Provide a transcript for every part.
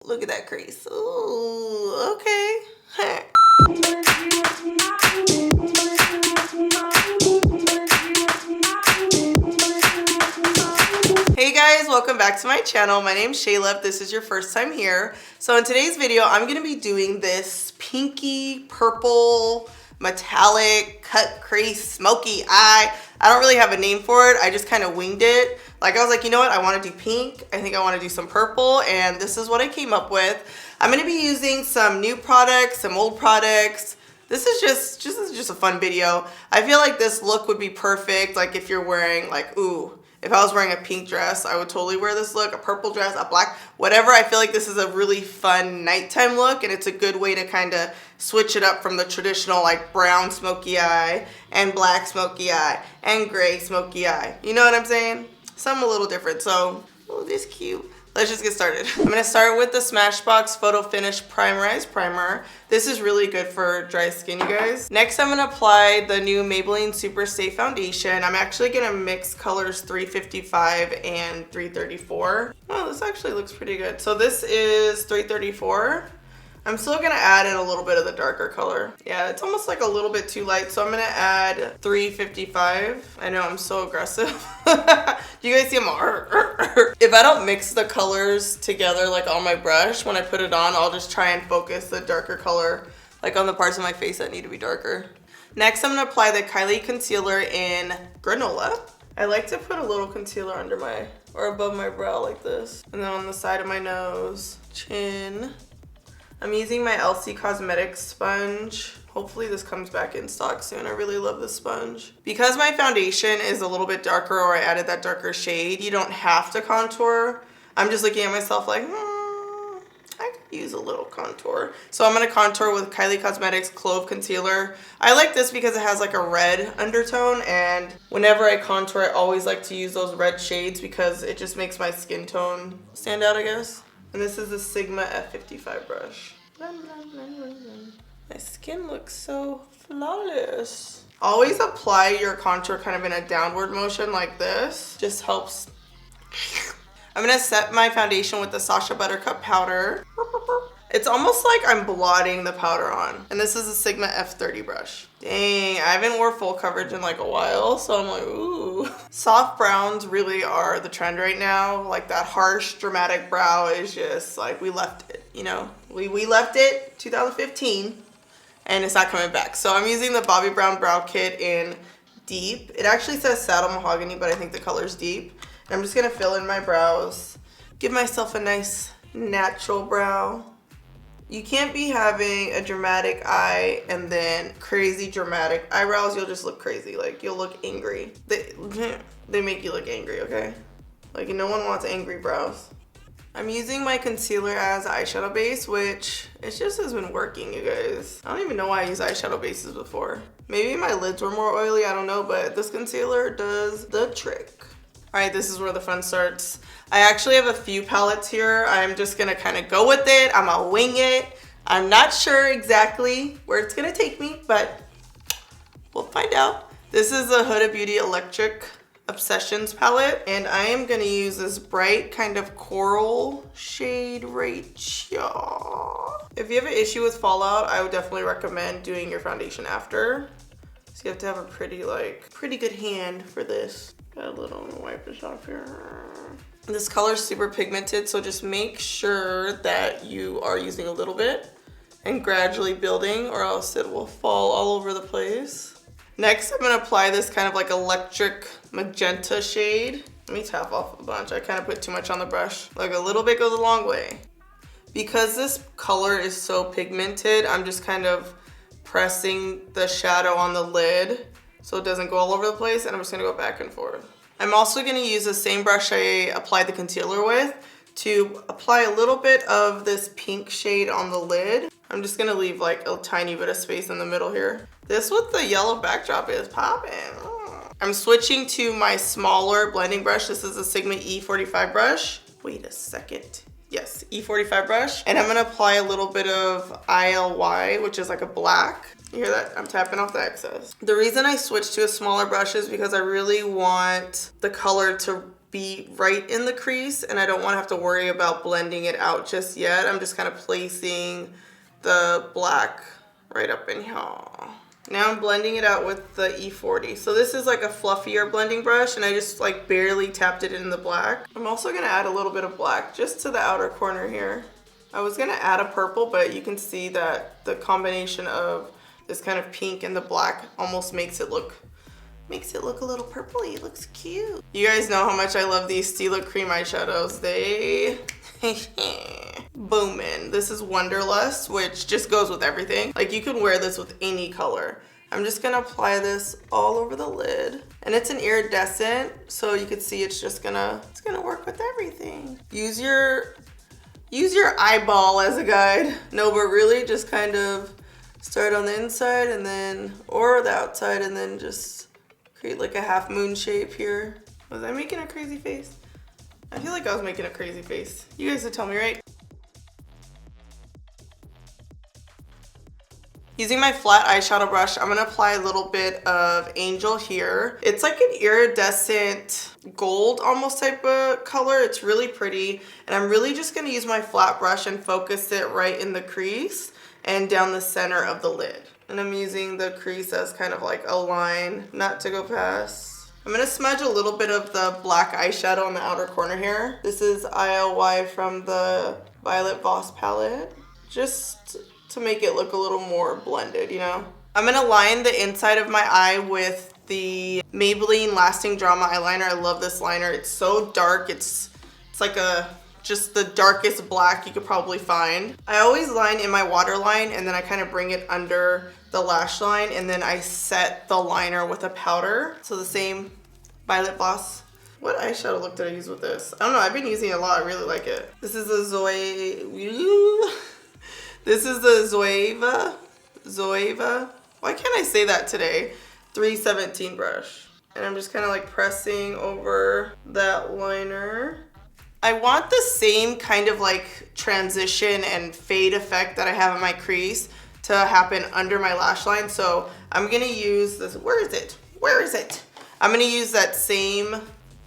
look at that crease. Ooh, okay. Hey guys, welcome back to my channel. My name's Shayla if this is your first time here. So in today's video, I'm gonna be doing this pinky purple metallic cut crease smoky eye. I don't really have a name for it. I just kind of winged it. Like I was like, you know what? I want to do pink. I think I want to do some purple, and this is what I came up with. I'm going to be using some new products, some old products. This is just a fun video. I feel like this look would be perfect. Like if you're wearing like, ooh, if I was wearing a pink dress, I would totally wear this look, a purple dress, a black, whatever. I feel like this is a really fun nighttime look, and it's a good way to kind of switch it up from the traditional like brown smoky eye and black smoky eye and gray smoky eye. You know what I'm saying? Something a little different. So, oh, this is cute. Let's just get started. I'm gonna start with the Smashbox Photo Finish Primerized Primer. This is really good for dry skin, you guys. Next, I'm gonna apply the new Maybelline Super Stay Foundation. I'm actually gonna mix colors 355 and 334. Oh, this actually looks pretty good. So this is 334. I'm still gonna add in a little bit of the darker color. Yeah, it's almost like a little bit too light, so I'm gonna add 355. I know I'm so aggressive. You guys see them? If I don't mix the colors together like on my brush, when I put it on, I'll just try and focus the darker color like on the parts of my face that need to be darker. Next, I'm gonna apply the Kylie concealer in Granola. I like to put a little concealer under my, or above my brow like this. And then on the side of my nose, chin. I'm using my LC Cosmetics sponge. Hopefully this comes back in stock soon. I really love this sponge. Because my foundation is a little bit darker, or I added that darker shade, you don't have to contour. I'm just looking at myself like, I could use a little contour. So I'm gonna contour with Kylie Cosmetics Clove Concealer. I like this because it has like a red undertone, and whenever I contour, I always like to use those red shades because it just makes my skin tone stand out, I guess. And this is the Sigma F55 brush. My skin looks so flawless. Always apply your contour kind of in a downward motion like this. Just helps. I'm gonna set my foundation with the Sacha Buttercup powder. It's almost like I'm blotting the powder on. And this is a Sigma F30 brush. Dang, I haven't wore full coverage in like a while, so I'm like, ooh. Soft browns really are the trend right now. Like that harsh, dramatic brow is just like, we left it, you know? We left it 2015, and it's not coming back. So I'm using the Bobbi Brown Brow Kit in Deep. It actually says Saddle Mahogany, but I think the color's Deep. And I'm just gonna fill in my brows. Give myself a nice natural brow. You can't be having a dramatic eye and then crazy dramatic eyebrows. You'll just look crazy. Like, you'll look angry. They make you look angry, okay? Like, no one wants angry brows. I'm using my concealer as eyeshadow base, which it just has been working, you guys. I don't even know why I used eyeshadow bases before. Maybe my lids were more oily, I don't know, but this concealer does the trick. All right, this is where the fun starts. I actually have a few palettes here. I'm just gonna kind of go with it. I'm gonna wing it. I'm not sure exactly where it's gonna take me, but we'll find out. This is the Huda Beauty Electric Obsessions palette, and I am gonna use this bright kind of coral shade right here. If you have an issue with fallout, I would definitely recommend doing your foundation after. So you have to have a pretty good hand for this. Got a little, I'm gonna wipe this off here. This color is super pigmented, so just make sure that you are using a little bit and gradually building, or else it will fall all over the place. Next, I'm gonna apply this kind of like electric magenta shade. Let me tap off a bunch. I kind of put too much on the brush. Like a little bit goes a long way. Because this color is so pigmented, I'm just kind of pressing the shadow on the lid so it doesn't go all over the place, and I'm just gonna go back and forth. I'm also gonna use the same brush I applied the concealer with to apply a little bit of this pink shade on the lid. I'm just gonna leave like a tiny bit of space in the middle here. This with the yellow backdrop is popping. I'm switching to my smaller blending brush. This is a Sigma E45 brush. Wait a second. Yes, E45 brush. And I'm gonna apply a little bit of ILY, which is like a black. You hear that? I'm tapping off the excess. The reason I switched to a smaller brush is because I really want the color to be right in the crease, and I don't want to have to worry about blending it out just yet. I'm just kind of placing the black right up in here. Now I'm blending it out with the E40. So this is like a fluffier blending brush, and I just like barely tapped it in the black. I'm also gonna add a little bit of black just to the outer corner here. I was gonna add a purple, but you can see that the combination of this kind of pink and the black almost makes it look a little purpley. It looks cute. You guys know how much I love these Stila cream eyeshadows. They booming. This is Wonderlust, which just goes with everything. Like you can wear this with any color. I'm just gonna apply this all over the lid, and it's an iridescent, so you can see it's gonna work with everything. Use your eyeball as a guide. No, but really just kind of start on the inside and then, or the outside, and then just create like a half moon shape here. Was I making a crazy face? I feel like I was making a crazy face. You guys would tell me, right? Using my flat eyeshadow brush, I'm gonna apply a little bit of Angel here. It's like an iridescent gold almost type of color. It's really pretty. And I'm really just gonna use my flat brush and focus it right in the crease and down the center of the lid. And I'm using the crease as kind of like a line, not to go past. I'm gonna smudge a little bit of the black eyeshadow on the outer corner here. This is ILY from the Violet Voss palette, just to make it look a little more blended, you know? I'm gonna line the inside of my eye with the Maybelline Lasting Drama eyeliner. I love this liner. It's so dark. It's like just the darkest black you could probably find. I always line in my waterline, and then I kind of bring it under the lash line, and then I set the liner with a powder. So the same Violet Voss. What eyeshadow look did I use with this? I don't know. I've been using it a lot. I really like it. This is the This is the Zoeva. Why can't I say that today? 317 brush. And I'm just kind of like pressing over that liner. I want the same kind of like transition and fade effect that I have in my crease to happen under my lash line. So I'm gonna use this, where is it? Where is it? I'm gonna use that same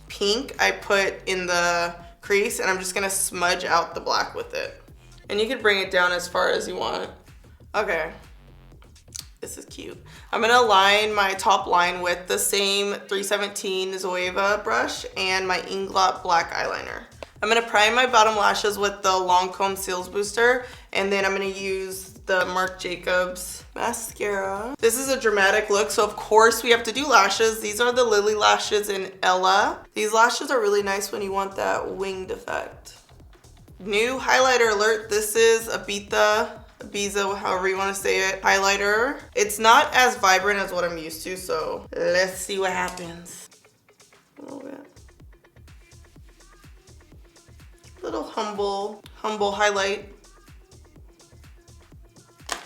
pink I put in the crease, and I'm just gonna smudge out the black with it. And you can bring it down as far as you want. Okay, this is cute. I'm gonna line my top line with the same 317 Zoeva brush and my Inglot black eyeliner. I'm gonna prime my bottom lashes with the Lancome Seals Booster, and then I'm gonna use the Marc Jacobs mascara. This is a dramatic look, so of course we have to do lashes. These are the Lily lashes in Ella. These lashes are really nice when you want that winged effect. New highlighter alert. This is Ibiza, however you want to say it, highlighter. It's not as vibrant as what I'm used to, so let's see what happens. A little bit. Little humble highlight.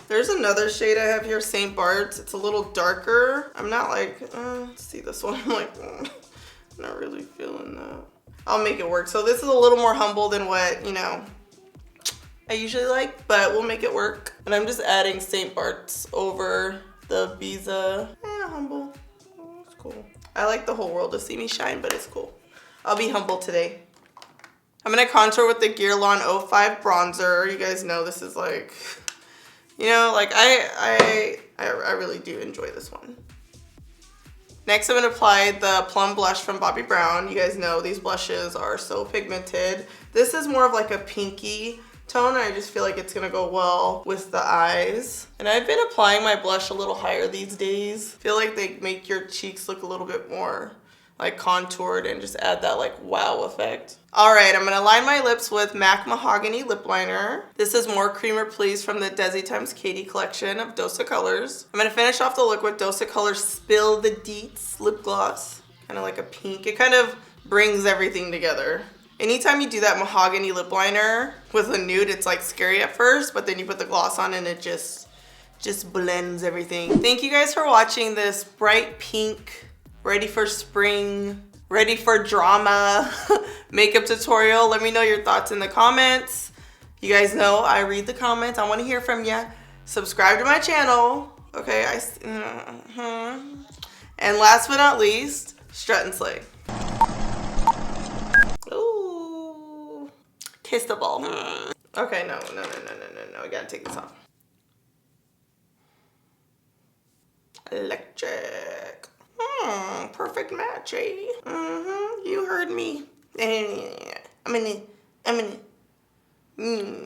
There's another shade I have here, St. Barths. It's a little darker. I'm not like, see this one, I'm like, I'm not really feeling that. I'll make it work. So this is a little more humble than what, you know, I usually like, but we'll make it work. And I'm just adding St. Barths over the Ibiza. Humble. Oh, it's cool. I like the whole world to see me shine, but it's cool. I'll be humble today. I'm gonna contour with the Guerlain 05 bronzer. You guys know this is like, you know, like I really do enjoy this one. Next, I'm gonna apply the Plum Blush from Bobbi Brown. You guys know these blushes are so pigmented. This is more of like a pinky tone. I just feel like it's gonna go well with the eyes. And I've been applying my blush a little higher these days. I feel like they make your cheeks look a little bit more like contoured and just add that like wow effect. All right, I'm gonna line my lips with MAC Mahogany lip liner. This is More Creamer Please from the Desixkaty collection of Dose of Colors. I'm gonna finish off the look with Dose of Colors Spill the Deets lip gloss. Kind of like a pink. It kind of brings everything together. Anytime you do that mahogany lip liner with a nude, it's like scary at first, but then you put the gloss on and it just blends everything. Thank you guys for watching this bright pink, ready for spring, ready for drama makeup tutorial. Let me know your thoughts in the comments. You guys know I read the comments. I want to hear from you. Subscribe to my channel. Okay, and last but not least, strut and slay. kissable. Okay, no. I gotta take this off. Electric. Perfect match, eh? You heard me. I'm in it.